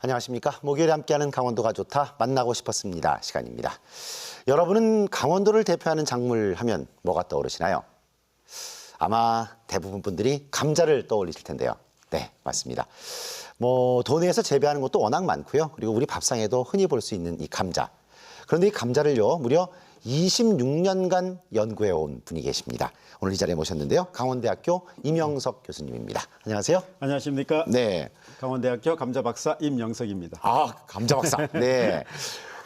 안녕하십니까. 목요일에 함께하는 강원도가 좋다 만나고 싶었습니다 시간입니다. 여러분은 강원도를 대표하는 작물 하면 뭐가 떠오르시나요? 아마 대부분 분들이 감자를 떠올리실 텐데요. 네, 맞습니다. 도내에서 재배하는 것도 워낙 많고요. 그리고 우리 밥상에도 흔히 볼 수 있는 이 감자. 그런데 이 감자를요, 무려 26년간 연구해온 분이 계십니다. 오늘 이 자리에 모셨는데요. 강원대학교 임영석 교수님입니다. 안녕하세요. 안녕하십니까. 네. 강원대학교 감자박사 임영석입니다. 아, 감자박사. 네.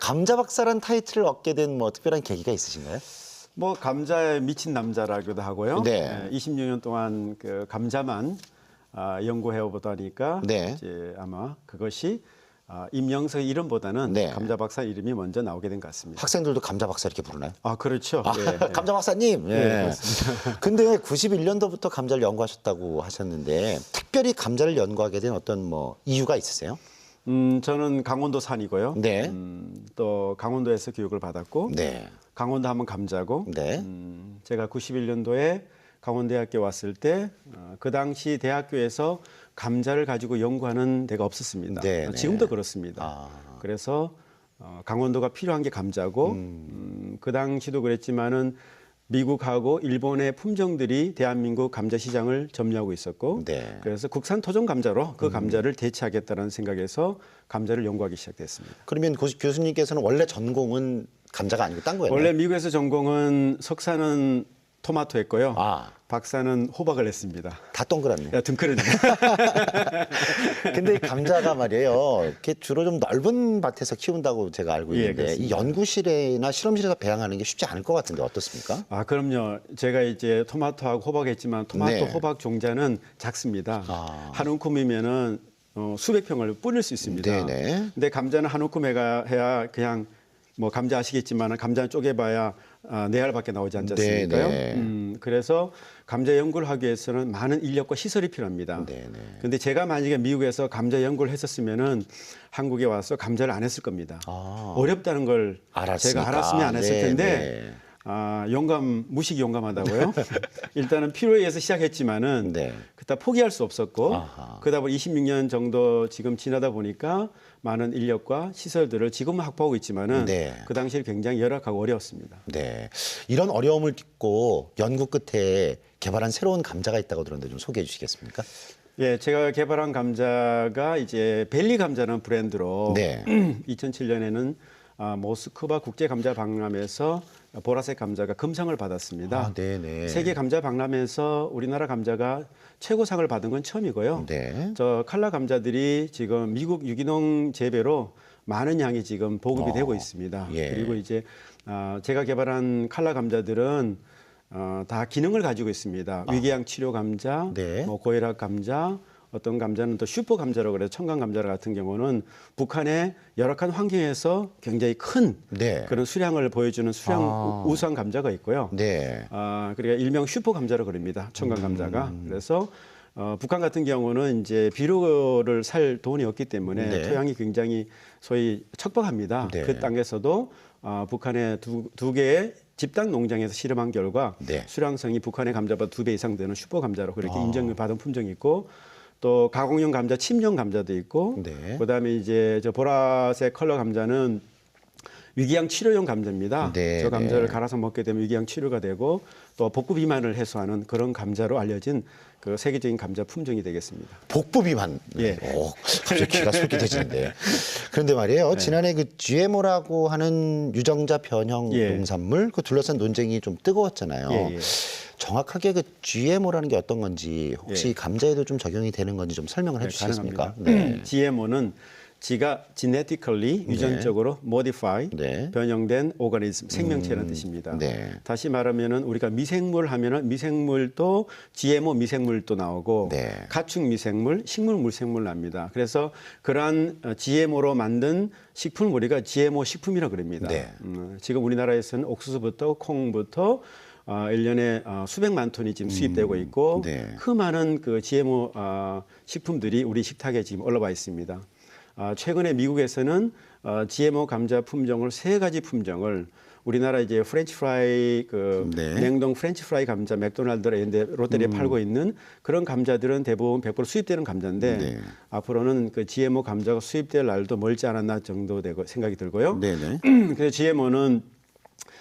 감자박사란 타이틀을 얻게 된 특별한 계기가 있으신가요? 감자에 미친 남자라기도 하고요. 네. 26년 동안 그 감자만 연구해 오다니까 네. 이제 아마 그것이 임영석 이름보다는 네. 감자박사 이름이 먼저 나오게 된 것 같습니다. 학생들도 감자박사 이렇게 부르나요? 아, 그렇죠. 예. 감자박사님. 예. 네, 그렇습니다. 근데 91년도부터 감자를 연구하셨다고 하셨는데 특별히 감자를 연구하게 된 어떤 이유가 있으세요? 저는 강원도 산이고요. 네. 또 강원도에서 교육을 받았고 네. 강원도 하면 감자고 네. 제가 91년도에 강원대학교 왔을 때 그 당시 대학교에서 감자를 가지고 연구하는 데가 없었습니다. 네, 네. 지금도 그렇습니다. 그래서 강원도가 필요한 게 감자고 그 당시도 그랬지만은 미국하고 일본의 품종들이 대한민국 감자 시장을 점유하고 있었고 네. 그래서 국산 토종 감자로 그 감자를 대체하겠다는 생각에서 감자를 연구하기 시작됐습니다. 그러면 교수님께서는 원래 전공은 감자가 아니고 딴 거예요? 원래 미국에서 전공은 석사는 토마토 했고요. 아. 박사는 호박을 했습니다. 다 동그랗네. 야, 등크르네. 근데 이 감자가 말이에요. 이렇게 주로 좀 넓은 밭에서 키운다고 제가 알고 있는데 그렇습니다. 이 연구실이나 실험실에서 배양하는 게 쉽지 않을 것 같은데 어떻습니까? 아, 그럼요. 제가 이제 토마토하고 호박 했지만 토마토, 네. 호박 종자는 작습니다. 한 움큼이면은 수백 평을 뿌릴 수 있습니다. 네네. 근데 감자는 한 움큼에가 해야 그냥 감자 아시겠지만 감자는 쪼개봐야 4알밖에 나오지 않겠습니까요? 네네. 그래서 감자 연구를 하기 위해서는 많은 인력과 시설이 필요합니다. 네네. 근데 제가 만약에 미국에서 감자 연구를 했었으면은 한국에 와서 감자를 안 했을 겁니다. 어렵다는 걸 알았으니까. 제가 알았으면 안 했을 텐데 무식 용감하다고요. 일단은 필요에 의해서 시작했지만은 네. 그때 포기할 수 없었고 아하. 그러다 보니 26년 정도 지금 지나다 보니까 많은 인력과 시설들을 지금은 확보하고 있지만은 네. 그 당시에 굉장히 열악하고 어려웠습니다. 네. 이런 어려움을 딛고 연구 끝에 개발한 새로운 감자가 있다고 들었는데 좀 소개해 주시겠습니까? 예, 제가 개발한 감자가 이제 벨리 감자라는 브랜드로 네. 2007년에는 모스크바 국제 감자 박람회에서 보라색 감자가 금상을 받았습니다. 아, 네네. 세계 감자 박람회에서 우리나라 감자가 최고상을 받은 건 처음이고요. 네. 저 칼라 감자들이 지금 미국 유기농 재배로 많은 양이 지금 보급이 되고 있습니다. 예. 그리고 이제 제가 개발한 칼라 감자들은 다 기능을 가지고 있습니다. 위궤양 치료 감자, 네. 고혈압 감자, 어떤 감자는 또 슈퍼 감자라고 그래서 청강 감자 같은 경우는 북한의 열악한 환경에서 굉장히 큰 네. 그런 수량을 보여주는 수량 우수한 감자가 있고요. 네. 그러니까 일명 슈퍼 감자라고 그럽니다. 청강 감자가. 그래서 북한 같은 경우는 이제 비료를 살 돈이 없기 때문에 네. 토양이 굉장히 소위 척박합니다. 네. 그 땅에서도 북한의 두 개의 집단 농장에서 실험한 결과 네. 수량성이 북한의 감자보다 2배 이상 되는 슈퍼 감자로 그렇게 인정을 받은 품종이 있고 또 가공용 감자, 침용 감자도 있고 네. 그다음에 이제 저 보라색 컬러 감자는 위궤양 치료용 감자입니다. 네, 저 감자를 네. 갈아서 먹게 되면 위궤양 치료가 되고 또 복부 비만을 해소하는 그런 감자로 알려진 그 세계적인 감자 품종이 되겠습니다. 복부 비만. 예. 갑자기 귀가 솔깃해지는데. 그런데 말이에요. 지난해 그 GMO라고 하는 유정자 변형 예. 농산물 그 둘러싼 논쟁이 좀 뜨거웠잖아요. 예, 예. 정확하게 그 GMO라는 게 어떤 건지 혹시 예. 감자에도 좀 적용이 되는 건지 좀 설명을 해주시겠습니까? 가능합니다. GMO는 지가 genetically 유전적으로 modify 네. 변형된 오가니즘 생명체라는 뜻입니다. 네. 다시 말하면은 우리가 미생물 하면은 미생물도 GMO 미생물도 나오고 네. 가축 미생물, 식물 물생물 납니다. 그래서 그러한 GMO로 만든 식품을 우리가 GMO 식품이라고 그럽니다. 네. 지금 우리나라에서는 옥수수부터 콩부터 1년에 수백만 톤이 지금 수입되고 있고 네. 그 많은 그 GMO 식품들이 우리 식탁에 지금 올라와 있습니다. 최근에 미국에서는 GMO 감자 품종을 3가지 품종을 우리나라 이제 프렌치 프라이 그 네. 냉동 프렌치 프라이 감자 맥도날드나 이런 데 롯데리아에 팔고 있는 그런 감자들은 대부분 100% 수입되는 감자인데 네. 앞으로는 그 GMO 감자가 수입될 날도 멀지 않았나 정도 되고 생각이 들고요. 네네. 그래서 GMO는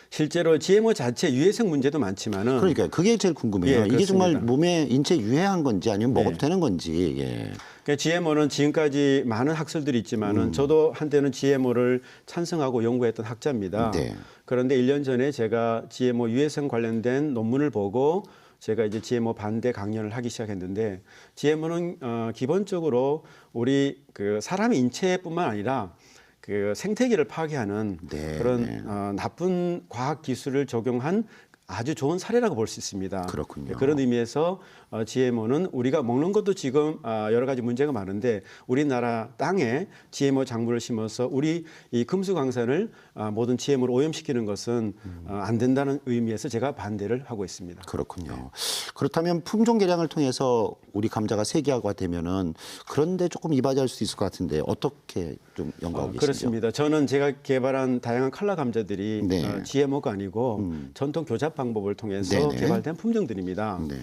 실제로 GMO 자체 유해성 문제도 많지만은 그러니까 그게 제일 궁금해요. 예, 이게 정말 그렇습니다. 몸에 인체 유해한 건지 아니면 먹어도 네. 되는 건지. 예. 그러니까 GMO는 지금까지 많은 학설들이 있지만은 저도 한때는 GMO를 찬성하고 연구했던 학자입니다. 네. 그런데 1년 전에 제가 GMO 유해성 관련된 논문을 보고 제가 이제 GMO 반대 강연을 하기 시작했는데 GMO는 기본적으로 우리 그 사람의 인체뿐만 아니라 그 생태계를 파괴하는 네, 그런 네. 나쁜 과학 기술을 적용한 아주 좋은 사례라고 볼 수 있습니다. 그렇군요. 그런 의미에서 GMO는 우리가 먹는 것도 지금 여러 가지 문제가 많은데 우리나라 땅에 GMO 작물을 심어서 우리 이 금수강산을 모든 GMO로 오염시키는 것은 안 된다는 의미에서 제가 반대를 하고 있습니다. 그렇군요. 그렇다면 품종 개량을 통해서 우리 감자가 세계화가 되면은 그런데 조금 이바지할 수 있을 것 같은데 어떻게 좀 연구하고 계시죠? 그렇습니다. 저는 제가 개발한 다양한 칼라 감자들이 네. GMO가 아니고 전통 교잡 방법을 통해서 네네. 개발된 품종들입니다. 네.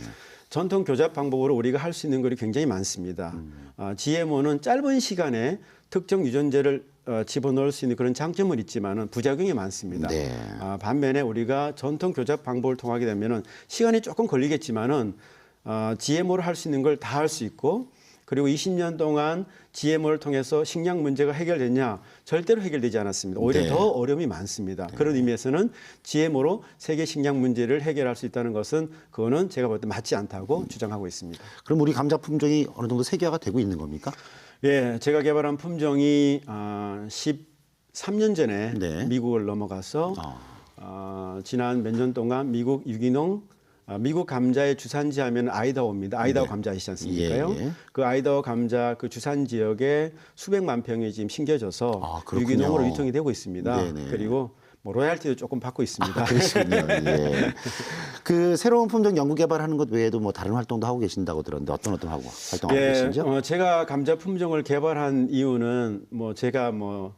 전통 교잡 방법으로 우리가 할 수 있는 것이 굉장히 많습니다. GMO는 짧은 시간에 특정 유전자를 집어넣을 수 있는 그런 장점은 있지만은 부작용이 많습니다. 네. 반면에 우리가 전통 교잡 방법을 통하게 되면은 시간이 조금 걸리겠지만은 GMO를 할 수 있는 걸 다 할 수 있고 그리고 20년 동안 GMO를 통해서 식량 문제가 해결됐냐? 절대로 해결되지 않았습니다. 오히려 네. 더 어려움이 많습니다. 그런 의미에서는 GMO로 세계 식량 문제를 해결할 수 있다는 것은 그거는 제가 볼 때 맞지 않다고 주장하고 있습니다. 그럼 우리 감자 품종이 어느 정도 세계화가 되고 있는 겁니까? 예, 제가 개발한 품종이 13년 전에 네. 미국을 넘어가서 지난 몇 년 동안 미국 유기농 미국 감자의 주산지 하면 아이다호입니다. 아이다호 감자 아시지 않습니까요? 예, 예. 그 아이다호 감자 그 주산 지역에 수백만 평이 지금 심겨져서 그렇군요. 유기농으로 유통이 되고 있습니다. 네네. 그리고 뭐 로얄티도 조금 받고 있습니다. 그러시군요. 예. 그 새로운 품종 연구 개발하는 것 외에도 뭐 다른 활동도 하고 계신다고 들었는데 어떤 활동하고 계신죠? 제가 감자 품종을 개발한 이유는 뭐 제가 뭐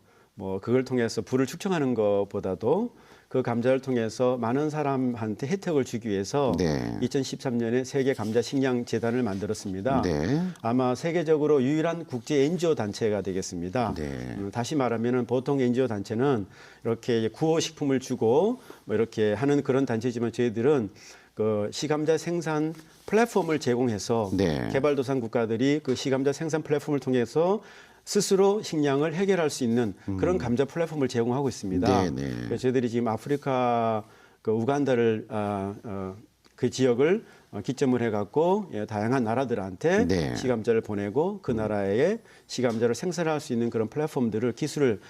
그걸 통해서 부를 축적하는 것보다도 그 감자를 통해서 많은 사람한테 혜택을 주기 위해서 네. 2013년에 세계 감자 식량 재단을 만들었습니다. 네. 아마 세계적으로 유일한 국제 NGO 단체가 되겠습니다. 네. 다시 말하면은 보통 NGO 단체는 이렇게 구호 식품을 주고 뭐 이렇게 하는 그런 단체지만 저희들은 그 시감자 생산 플랫폼을 제공해서 네. 개발도상 국가들이 그 시감자 생산 플랫폼을 통해서 스스로 식량을 해결할 수 있는 그런 감자 플랫폼을 제공하고 있습니다. 네. 그래서 저희들이 지금 아프리카 그 우간다를 그 지역을 기점을 해갖고 다양한 나라들한테 네. 시감자를 보내고 그 나라에 시감자를 생산할 수 있는 그런 플랫폼들을 기술을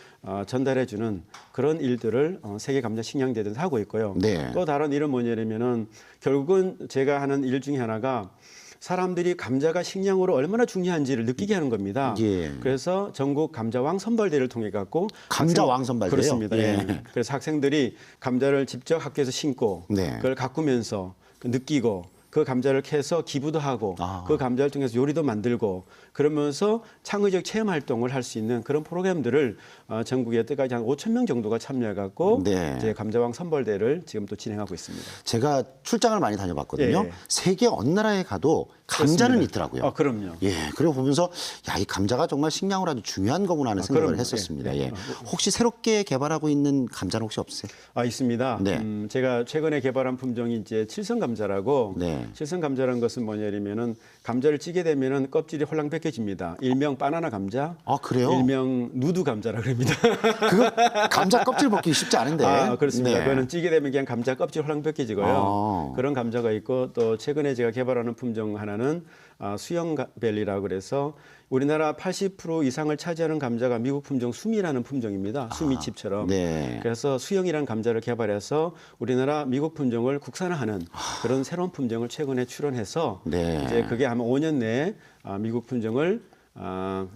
전달해주는 그런 일들을 세계 감자 식량대에서 하고 있고요. 네. 또 다른 일은 뭐냐면은 결국은 제가 하는 일 중에 하나가 사람들이 감자가 식량으로 얼마나 중요한지를 느끼게 하는 겁니다. 예. 그래서 전국 감자왕 선발대를 통해 갖고 감자왕 선발대요? 그렇습니다. 예. 예. 그래서 학생들이 감자를 직접 학교에서 심고 네. 그걸 가꾸면서 느끼고 그 감자를 캐서 기부도 하고 그 감자를 통해서 요리도 만들고 그러면서 창의적 체험 활동을 할 수 있는 그런 프로그램들을 전국에 여태까지 한 5천 명 정도가 참여해 갖고 네. 이제 감자왕 선발대를 지금 또 진행하고 있습니다. 제가 출장을 많이 다녀봤거든요. 예. 세계 어느 나라에 가도 감자는 그렇습니다. 있더라고요. 그럼요. 예, 그리고 보면서 야, 이 감자가 정말 식량으로 아주 중요한 거구나 하는 생각을 그럼요. 했었습니다. 예. 예. 혹시 새롭게 개발하고 있는 감자는 혹시 없으세요? 있습니다. 네. 제가 최근에 개발한 품종이 이제 칠성 감자라고 네. 칠성 감자라는 것은 뭐냐면은 감자를 찌게 되면은 껍질이 홀랑 벗겨집니다. 일명 바나나 감자, 아, 그래요? 일명 누드 감자라 그럽니다. 그거 감자 껍질 벗기 쉽지 않은데. 그렇습니다. 네. 그거는 찌게 되면 그냥 감자 껍질 홀랑 벗겨지고요. 그런 감자가 있고 또 최근에 제가 개발하는 품종 하나는 수영벨리라고 그래서 우리나라 80% 이상을 차지하는 감자가 미국 품종 수미라는 품종입니다. 수미칩처럼. 네. 그래서 수영이라는 감자를 개발해서 우리나라 미국 품종을 국산화하는 그런 새로운 품종을 최근에 출원해서 네. 이제 그게 아마 5년 내에 미국 품종을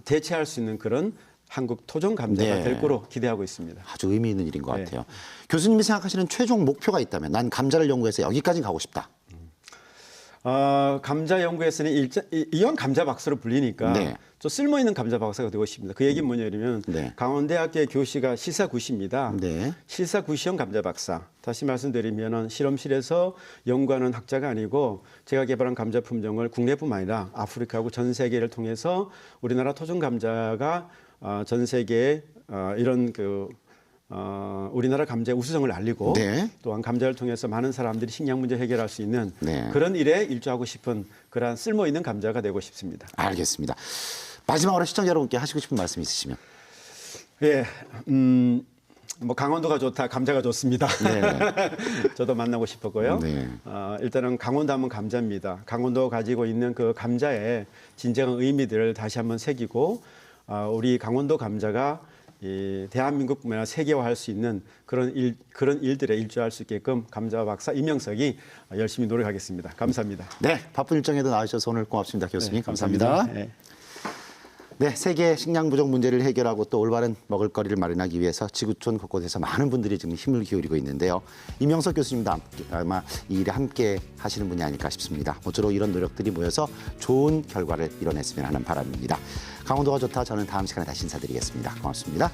대체할 수 있는 그런 한국 토종 감자가 네. 될 거로 기대하고 있습니다. 아주 의미 있는 일인 것 네. 같아요. 교수님이 생각하시는 최종 목표가 있다면 난 감자를 연구해서 여기까지 가고 싶다. 감자 연구에서는 이왕 감자 박사로 불리니까 네. 좀 쓸모 있는 감자 박사가 되고 싶습니다. 그 얘기는 뭐냐면 네. 강원대학교의 교시가 실사구시입니다. 네. 실사구시형 감자 박사. 다시 말씀드리면은 실험실에서 연구하는 학자가 아니고 제가 개발한 감자 품종을 국내뿐만 아니라 아프리카하고 전 세계를 통해서 우리나라 토종 감자가 전 세계에 이런 우리나라 감자의 우수성을 알리고 네. 또한 감자를 통해서 많은 사람들이 식량 문제 해결할 수 있는 네. 그런 일에 일조하고 싶은 그러한 쓸모 있는 감자가 되고 싶습니다. 알겠습니다. 마지막으로 시청자 여러분께 하시고 싶은 말씀 있으시면. 예, 뭐 강원도가 좋다, 감자가 좋습니다. 네. 저도 만나고 싶었고요. 네. 일단은 강원도 하면 감자입니다. 강원도가 가지고 있는 그 감자의 진정한 의미들을 다시 한번 새기고 우리 강원도 감자가 이 대한민국뿐만 아니라 세계화할 수 있는 그런 일들에 일조할 수 있게끔 감자 박사 이명석이 열심히 노력하겠습니다. 감사합니다. 네, 바쁜 일정에도 나와주셔서 오늘 고맙습니다, 교수님. 네, 감사합니다. 네. 네, 세계 식량 부족 문제를 해결하고 또 올바른 먹을거리를 마련하기 위해서 지구촌 곳곳에서 많은 분들이 지금 힘을 기울이고 있는데요. 이명석 교수님도 아마 이 일에 함께 하시는 분이 아닐까 싶습니다. 모쪼록 이런 노력들이 모여서 좋은 결과를 이뤄냈으면 하는 바람입니다. 강원도가 좋다. 저는 다음 시간에 다시 인사드리겠습니다. 고맙습니다.